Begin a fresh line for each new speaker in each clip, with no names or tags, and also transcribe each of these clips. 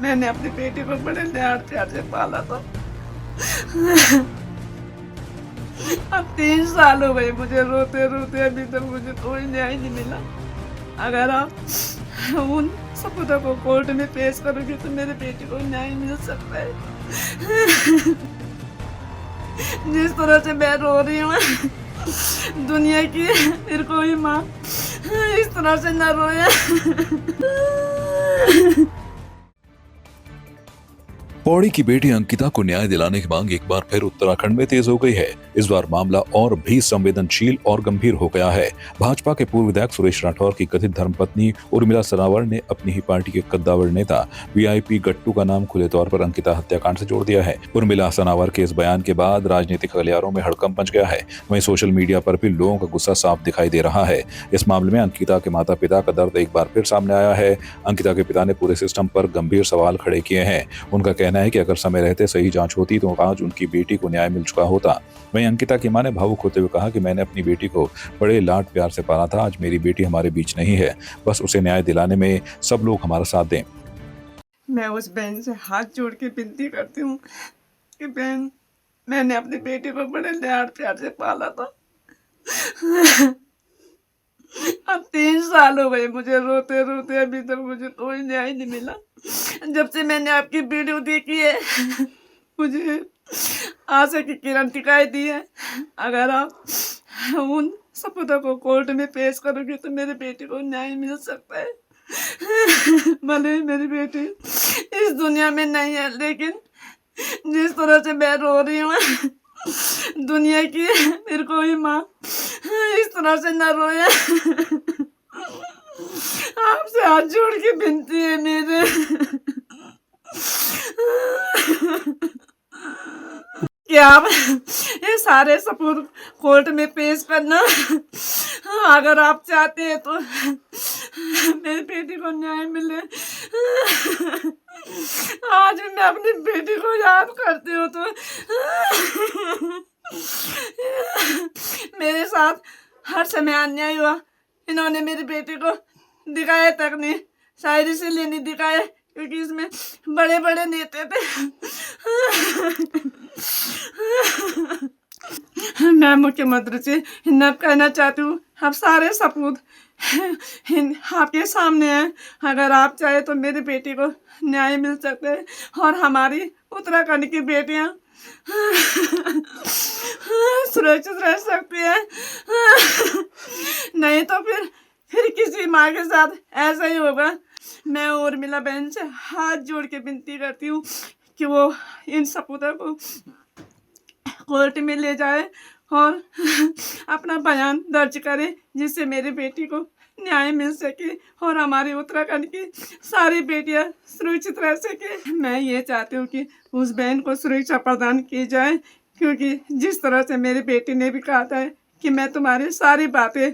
मैंने अपनी बेटी को बड़े लाड प्यार से पाला था। अब 3 साल हो गए मुझे रोते-रोते, अभी तक मुझे कोई न्याय नहीं मिला। अगर आप उन सबूतों को कोर्ट में पेश करोगे तो मेरे बेटी को न्याय मिल सकता है। जिस तरह से मैं रो रही हूँ, दुनिया की फिर कोई माँ इस तरह से ना रोए।
पौड़ी की बेटी अंकिता को न्याय दिलाने की मांग एक बार फिर उत्तराखंड में तेज हो गई है। इस बार मामला और भी संवेदनशील और गंभीर हो गया है। भाजपा के पूर्व विधायक सुरेश राठौर की कथित धर्मपत्नी उर्मिला सनावर ने अपनी ही पार्टी के कद्दावर नेता वीआईपी गट्टू का नाम खुले तौर पर अंकिता हत्याकांड से जोड़ दिया है। उर्मिला सनावर के इस बयान के बाद राजनीतिक गलियारों में हड़कंप मच गया है। वहीं सोशल मीडिया पर भी लोगों का गुस्सा साफ दिखाई दे रहा है। इस मामले में अंकिता के माता पिता का दर्द एक बार फिर सामने आया है। अंकिता के पिता ने पूरे सिस्टम पर गंभीर सवाल खड़े किए हैं। उनका कहना है कि अगर समय रहते सही जांच होती तो आज उनकी बेटी को न्याय मिल चुका होता। वहीं अंकिता की मां ने भावुक होते हुए कहा कि मैंने अपनी बेटी को बड़े लाड प्यार से पाला था। आज मेरी बेटी हमारे बीच नहीं है, बस उसे न्याय दिलाने में सब लोग हमारा साथ दें।
मैं उस बहन से हाथ जोड़ के विनती करती हूँ कि बहन, मैंने अपनी बेटी को बड़े लाड प्यार से पाला था। अब 3 साल हो गए मुझे रोते-रोते, अभी तक मुझे कोई न्याय नहीं मिला। जब से मैंने आपकी वीडियो देखी है, मुझे आशा की किरण दिखाई दी है। अगर आप उन सबूतों को कोर्ट में पेश करोगे तो मेरे बेटी को न्याय मिल सकता है। भले ही मेरी बेटी इस दुनिया में नहीं है, लेकिन जिस तरह से मैं रो रही हूँ, दुनिया की फिर कोई माँ इस तरह से ना रोए। आपसे हाथ जोड़ के विनती है मेरे, कि आप ये सारे सबूत कोर्ट में पेश करना। अगर आप चाहते हैं तो मेरी बेटी को न्याय मिले। आज भी मैं अपनी बेटी को याद करती हूँ तो मेरे साथ हर समय अन्याय हुआ। इन्होंने मेरी बेटी को दिखाया तक नहीं, शायद इसीलिए नहीं दिखाया क्योंकि इसमें बड़े बड़े नेता थे। मैं मुख्यमंत्री से हिन्नत कहना चाहती हूँ, आप सारे सबूत आपके सामने हैं। अगर आप चाहे तो मेरी बेटी को न्याय मिल सकता है और हमारी उत्तराखंड की बेटियाँ सुरक्षित रह सकती है। नहीं तो फिर किसी माँ के साथ ऐसा ही होगा। मैं उर्मिला बहन से हाथ जोड़ के विनती करती हूँ कि वो इन सबूतों को कोर्ट में ले जाए और अपना बयान दर्ज करे, जिससे मेरी बेटी को न्याय मिल सके और हमारी उत्तराखंड की सारी बेटियां सुरक्षित रह सके। मैं ये चाहती हूँ कि उस बहन को सुरक्षा प्रदान की जाए, क्योंकि जिस तरह से मेरी बेटी ने भी कहा था कि मैं तुम्हारी सारी बातें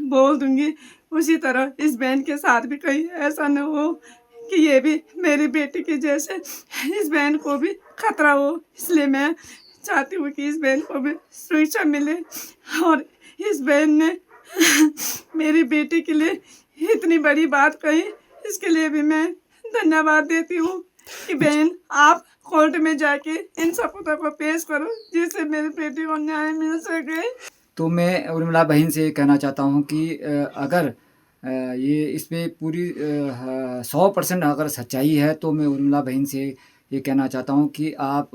बोल दूंगी, उसी तरह इस बहन के साथ भी कहीं ऐसा न हो कि ये भी मेरी बेटी के जैसे इस बहन को भी खतरा हो। इसलिए मैं चाहती हूँ कि इस बहन को भी सुरक्षा मिले और इस बहन ने मेरी बेटी के लिए इतनी बड़ी बात कही, इसके लिए भी मैं धन्यवाद देती हूँ कि बहन आप कोर्ट में जाके इन सबूतों को पेश करो, जिससे मेरी बेटी को न्याय मिल सके।
तो मैं उर्मिला बहन से कहना चाहता हूँ कि अगर ये इसमें पूरी 100% अगर सच्चाई है तो मैं उर्मिला बहन से ये कहना चाहता हूँ कि आप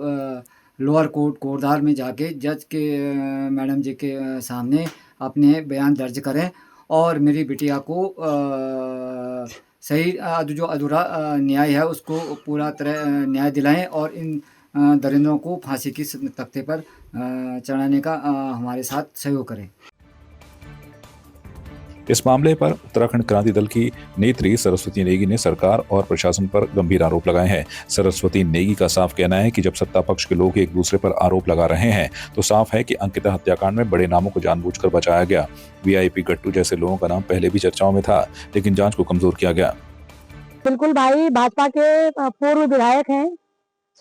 लोअर कोर्ट कोटद्वार में जाके जज के मैडम जी के सामने अपने बयान दर्ज करें और मेरी बिटिया को सही जो अधूरा न्याय है उसको पूरा तरह न्याय दिलाएं और इन दरिंदों को फांसी की तख्ते पर चढ़ाने का हमारे साथ सहयोग करें।
इस मामले पर उत्तराखंड क्रांति दल की नेत्री सरस्वती नेगी ने सरकार और प्रशासन पर गंभीर आरोप लगाए हैं। सरस्वती नेगी का साफ कहना है कि जब सत्ता पक्ष के लोग एक दूसरे पर आरोप लगा रहे हैं तो साफ है कि अंकिता हत्याकांड में बड़े नामों को जानबूझकर बचाया गया। वीआईपी गट्टू जैसे लोगों का नाम पहले भी चर्चाओं में था, लेकिन जांच को कमजोर किया गया।
बिल्कुल भाई, भाजपा के पूर्व विधायक हैं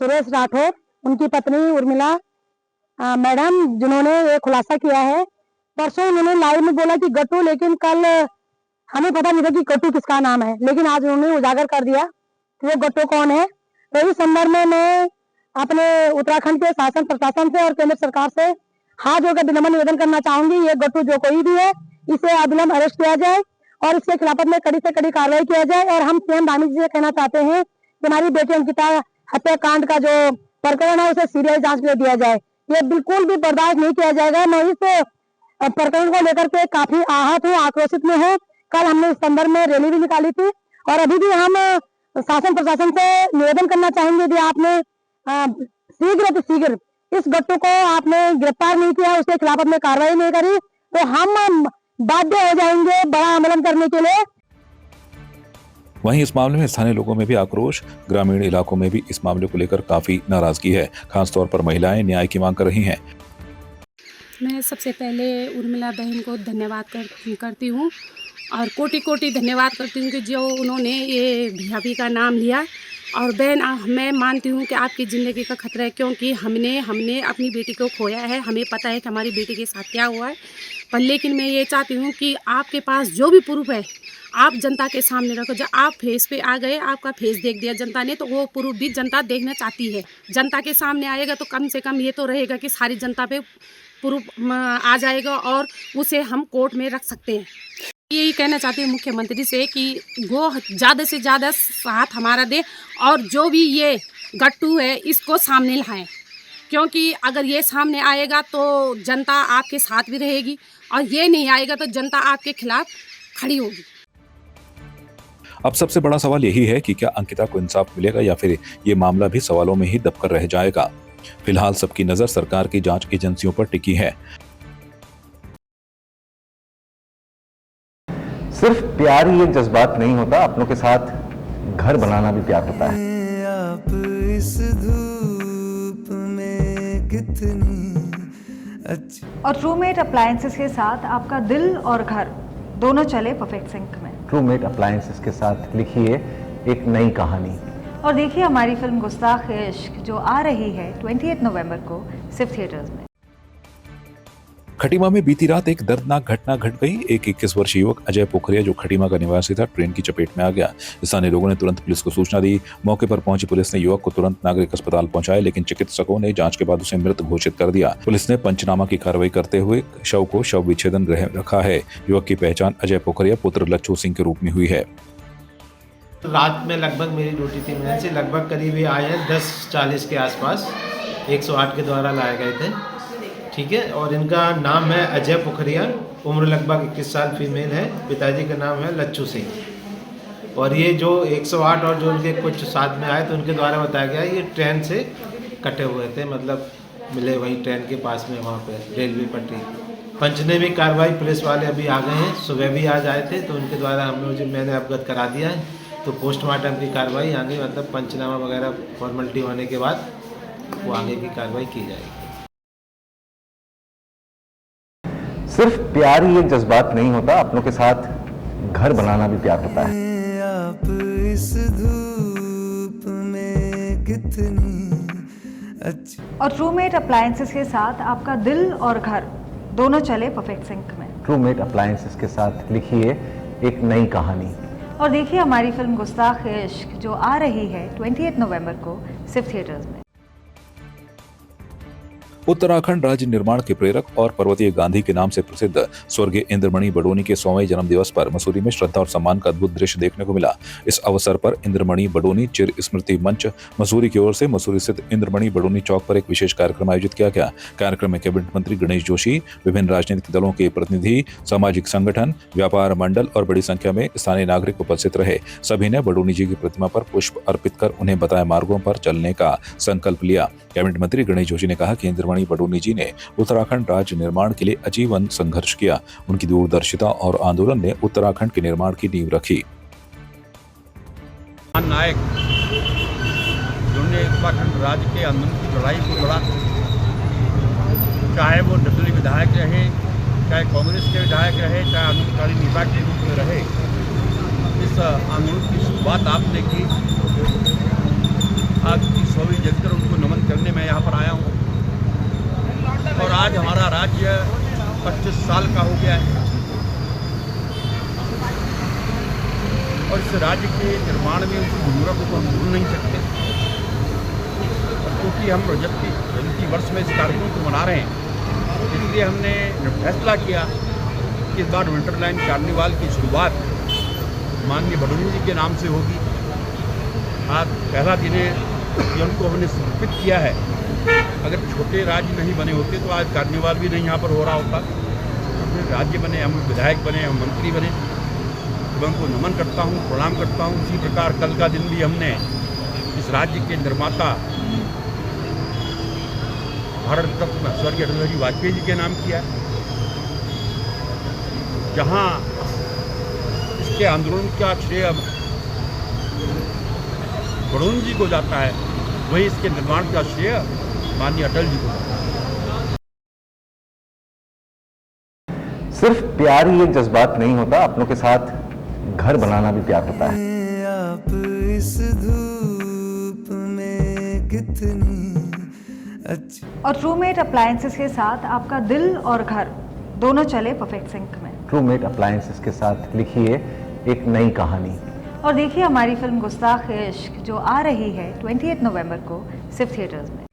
सुरेश राठौर, उनकी पत्नी उर्मिला मैडम, जिन्होंने ये खुलासा किया है। परसों उन्होंने लाइव में बोला कि गट्टू, लेकिन कल हमें पता नहीं था कि गट्टू किसका नाम है, लेकिन आज उन्होंने उजागर कर दिया कि वो गट्टू कौन है। तो इस संदर्भ में मैं अपने उत्तराखंड के शासन प्रशासन से और केंद्र सरकार से हाथ जोड़कर विनम्र निवेदन करना चाहूंगी, ये गट्टू जो कोई भी है इसे अविलंब अरेस्ट किया जाए और इसके खिलाफत में कड़ी से कड़ी कार्रवाई किया जाए। और हम सीएम धामी जी से कहना चाहते हैं कि हमारी बेटी अंकिता हत्याकांड का जो प्रकरण है उसे सीबीआई जांच के लिए दिया जाए। ये बिल्कुल भी बर्दाश्त नहीं किया जाएगा। मैं इस प्रकरण को लेकर के काफी आहत हूँ, आक्रोशित में हूँ। कल हमने इस संदर्भ में रैली भी निकाली थी और अभी भी हम शासन प्रशासन से निवेदन करना चाहेंगे, यदि आपने शीघ्र इस गट्टू को आपने गिरफ्तार नहीं किया, उसके खिलाफ में कार्रवाई नहीं करी, तो हम बाध्य हो जाएंगे बड़ा आंदोलन करने के लिए।
वहीं इस मामले में स्थानीय लोगों में भी आक्रोश, ग्रामीण इलाकों में भी इस मामले को लेकर काफी नाराजगी है। खासतौर पर महिलाएं न्याय की मांग कर रही हैं।
मैं सबसे पहले उर्मिला बहन को धन्यवाद करती हूँ और कोटि कोटि धन्यवाद करती हूँ कि जो उन्होंने ये भाभी का नाम लिया। और बहन, मैं मानती हूँ कि आपकी ज़िंदगी का खतरा है, क्योंकि हमने अपनी बेटी को खोया है। हमें पता है कि हमारी बेटी के साथ क्या हुआ है, पर लेकिन मैं ये चाहती हूँ कि आपके पास जो भी प्रूफ है आप जनता के सामने रखो। जब आप फेस पे आ गए, आपका फेस देख दिया जनता ने, तो वो प्रूफ भी जनता देखना चाहती है। जनता के सामने आएगा तो कम से कम ये तो रहेगा कि सारी जनता पे प्रूफ आ जाएगा और उसे हम कोर्ट में रख सकते हैं। यही कहना चाहती हूँ मुख्यमंत्री से कि वो ज़्यादा से ज़्यादा साथ हमारा दे और जो भी ये गट्टू है इसको सामने लाएं, क्योंकि अगर ये सामने आएगा तो जनता आपके साथ भी रहेगी और ये नहीं आएगा तो जनता आपके खिलाफ खड़ी होगी।
अब सबसे बड़ा सवाल यही है कि क्या अंकिता को इंसाफ मिलेगा या फिर ये मामला भी सवालों में ही दबकर रह जाएगा। फिलहाल सबकी नजर सरकार की जांच एजेंसियों पर टिकी है।
सिर्फ प्यार ही एक जज्बात नहीं होता, अपनों के साथ घर बनाना भी प्यार होता है।
आप इस धूप में कितनी अच्छी।
और ट्रूमेट अप्लायंसेस के साथ आपका दिल और घर दोनों चले परफेक्ट सिंक में।
ट्रूमेट अप्लायंसेस के साथ लिखिए एक नई कहानी
और देखिए हमारी फिल्म गुस्ताख-ए-इश्क जो आ रही है 28 नवंबर को सिर्फ थिएटर्स में।
खटीमा में बीती रात एक दर्दनाक घटना घट गई। एक 21 वर्षीय युवक अजय पोखरिया जो खटीमा का निवासी था, ट्रेन की चपेट में आ गया। स्थानीय लोगों ने तुरंत पुलिस को सूचना दी। मौके पर पहुंची पुलिस ने युवक को तुरंत नागरिक अस्पताल पहुंचाया, लेकिन चिकित्सकों ने जांच के बाद उसे मृत घोषित कर दिया। पुलिस ने पंचनामा की कार्रवाई करते हुए शव को शव विच्छेदन गृह रखा है। युवक की पहचान अजय पोखरिया पुत्र लच्छू सिंह के रूप में हुई है।
रात में लगभग मेरी ड्यूटी थी, मैं से लगभग करीब ये आए हैं 10:40 के आसपास 108 के द्वारा लाए गए थे, ठीक है। और इनका नाम है अजय पोखरिया, उम्र लगभग 21 साल, फीमेल है। पिताजी का नाम है लच्छू सिंह। और ये जो 108 और जो उनके कुछ साथ में आए तो उनके द्वारा बताया गया ये ट्रेन से कटे हुए थे, मतलब मिले वहीं ट्रेन के पास में, वहाँ पे रेलवे पटरी। पंचने भी कार्रवाई, पुलिस वाले अभी आ गए हैं, सुबह भी आज आए थे, तो उनके द्वारा मैंने अवगत करा दिया है। तो पोस्टमार्टम की कार्रवाई आगे, मतलब पंचनामा वगैरह फॉर्मेलिटी होने के बाद वो आगे की कार्रवाई की जाएगी।
सिर्फ प्यार ही एक जज्बात नहीं होता, अपनों के साथ घर बनाना भी प्यार होता है।
आप इस धूप में कितनी अच्छी।
और ट्रूमेट अप्लायंसेस के साथ आपका दिल और घर दोनों चले परफेक्ट सिंक में।
ट्रूमेट अप्लायंसेस के साथ लिखिए एक नई कहानी
और देखिए हमारी फिल्म गुस्ताख-ए-इश्क जो आ रही है 28 नवंबर को सिर्फ थिएटर्स में।
उत्तराखंड राज्य निर्माण के प्रेरक और पर्वतीय गांधी के नाम से प्रसिद्ध स्वर्गीय इंद्रमणि बडोनी के 100वें जन्म दिवस पर मसूरी में श्रद्धा और सम्मान का अद्भुत दृश्य देखने को मिला। इस अवसर पर इंद्रमणि बडोनी चिर स्मृति मंच मसूरी की ओर से मसूरी स्थित इंद्रमणि बडोनी चौक पर एक विशेष कार्यक्रम आयोजित किया गया। कार्यक्रम में कैबिनेट मंत्री गणेश जोशी, विभिन्न राजनीतिक दलों के प्रतिनिधि, सामाजिक संगठन, व्यापार मंडल और बड़ी संख्या में स्थानीय नागरिक उपस्थित रहे। सभी ने बडोनी जी की प्रतिमा पर पुष्प अर्पित कर उन्हें बताए मार्गों पर चलने का संकल्प लिया। कैबिनेट मंत्री गणेश जोशी ने कहा कि इंद्रमणि बडोनी जी ने उत्तराखंड राज्य निर्माण के लिए आजीवन संघर्ष किया। उनकी दूरदर्शिता और आंदोलन ने उत्तराखंड के निर्माण की नींव रखी।
नायक जिन्होंने उत्तराखंड राज्य के आंदोलन की लड़ाई को लड़ा, चाहे वो निर्दलीय विधायक रहे, चाहे कांग्रेस के विधायक रहे, चाहे आंदोलनकारी नेता के रूप में रहे। इस आंदोलन की शुरुआत आपने की। आज की 100वीं जयंती पर उनको नमन करने मैं यहाँ पर आया हूँ। और आज हमारा राज्य 25 साल का हो गया है और इस राज्य के निर्माण में उनकी भूमिका को हम नहीं सकते। और क्योंकि हम जयंती वर्ष में इस कार्यक्रम को मना रहे हैं, इसलिए हमने फैसला किया कि इस बार विंटरलैंड कार्निवाल की शुरुआत माननीय बडोनी जी के नाम से होगी। आज पहला दिन है कि उनको हमने समर्पित किया है। अगर छोटे राज्य नहीं बने होते तो आज कार्निवाल भी नहीं यहाँ पर हो रहा होता। तो फिर राज्य बने, हम विधायक बने, हम मंत्री बने, मैं उनको नमन करता हूँ, प्रणाम करता हूँ। इसी प्रकार कल का दिन भी हमने इस राज्य के निर्माता भारत रत्न स्वर्गीय अटल बिहारी वाजपेयी जी के नाम किया। जहाँ इसके आंदोलन का श्रेय बडोनी जी को जाता है, वही इसके निर्माण का श्रेय माननीय अटल जी को जाता है।
सिर्फ प्यार ही एक जज्बात नहीं होता, अपनों के साथ घर बनाना भी प्यार होता है।
आप इस धूप में कितनी अच्छी।
और ट्रूमेट अप्लायंसेस के साथ आपका दिल और घर दोनों चले परफेक्ट सिंक में।
ट्रूमेट अप्लायंसेस के साथ लिखिए एक नई कहानी।
और देखिए हमारी फिल्म गुस्ताख इश्क जो आ रही है 28 नवंबर को सिर्फ थिएटर्स में।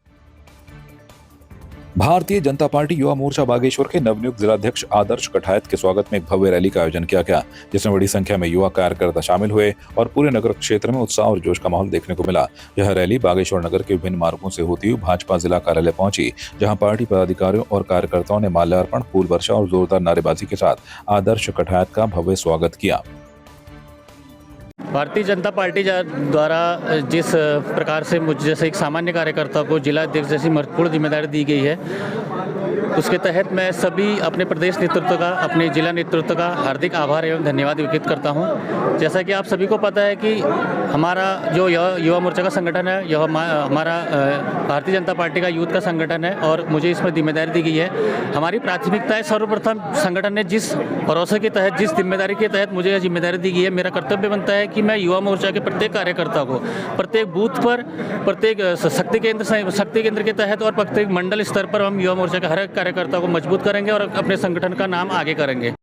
भारतीय जनता पार्टी युवा मोर्चा बागेश्वर के नवनियुक्त जिलाध्यक्ष आदर्श कठायत के स्वागत में एक भव्य रैली का आयोजन किया गया, जिसमें बड़ी संख्या में युवा कार्यकर्ता शामिल हुए और पूरे नगर क्षेत्र में उत्साह और जोश का माहौल देखने को मिला। यह रैली बागेश्वर नगर के विभिन्न मार्गों से होती हुई भाजपा जिला कार्यालय पहुंची, जहां पार्टी पदाधिकारियों और कार्यकर्ताओं ने माल्यार्पण, फूल वर्षा और जोरदार नारेबाजी के साथ आदर्श कठायत का भव्य स्वागत किया।
भारतीय जनता पार्टी द्वारा जिस प्रकार से मुझ जैसे एक सामान्य कार्यकर्ता को जिला अध्यक्ष जैसी महत्वपूर्ण जिम्मेदारी दी गई है, उसके तहत मैं सभी अपने प्रदेश नेतृत्व का, अपने जिला नेतृत्व का हार्दिक आभार एवं धन्यवाद व्यक्त करता हूं। जैसा कि आप सभी को पता है कि हमारा जो युवा मोर्चा का संगठन है, यह हमारा भारतीय जनता पार्टी का यूथ का संगठन है और मुझे इसमें जिम्मेदारी दी गई है। हमारी प्राथमिकता है, सर्वप्रथम संगठन ने जिस भरोसे के तहत, जिस जिम्मेदारी के तहत मुझे यह जिम्मेदारी दी गई है, मेरा कर्तव्य बनता है कि मैं युवा मोर्चा के प्रत्येक कार्यकर्ता को प्रत्येक बूथ पर, प्रत्येक शक्ति केंद्र के तहत और प्रत्येक मंडल स्तर पर हम युवा मोर्चा के हर एक कार्यकर्ता को मजबूत करेंगे और अपने संगठन का नाम आगे करेंगे।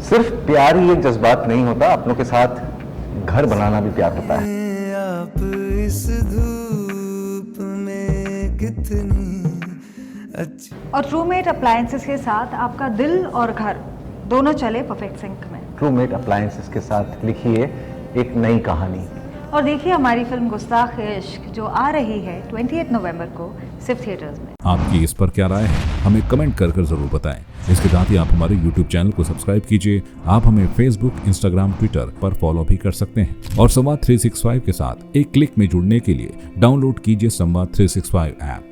सिर्फ प्यार ही एक जज्बात नहीं होता, अपनों के साथ घर बनाना भी प्यार होता है।
आप इस धूप में कितनी अच्छी।
और ट्रूमेट अप्लायंसेस के साथ आपका दिल और घर दोनों चले परफेक्ट सिंक में।
ट्रूमेट अप्लायंसेस के साथ लिखिए एक नई कहानी।
और देखिए हमारी फिल्म गुस्ताख इश्क जो आ रही है 28 नवंबर को सिर्फ थिएटर्स में।
आपकी इस पर क्या राय है, हमें कमेंट कर जरूर बताएं। इसके साथ ही आप हमारे YouTube चैनल को सब्सक्राइब कीजिए। आप हमें Facebook, Instagram, Twitter पर फॉलो भी कर सकते हैं और संवाद 365 के साथ एक क्लिक में जुड़ने के लिए डाउनलोड कीजिए संवाद 365 ऐप।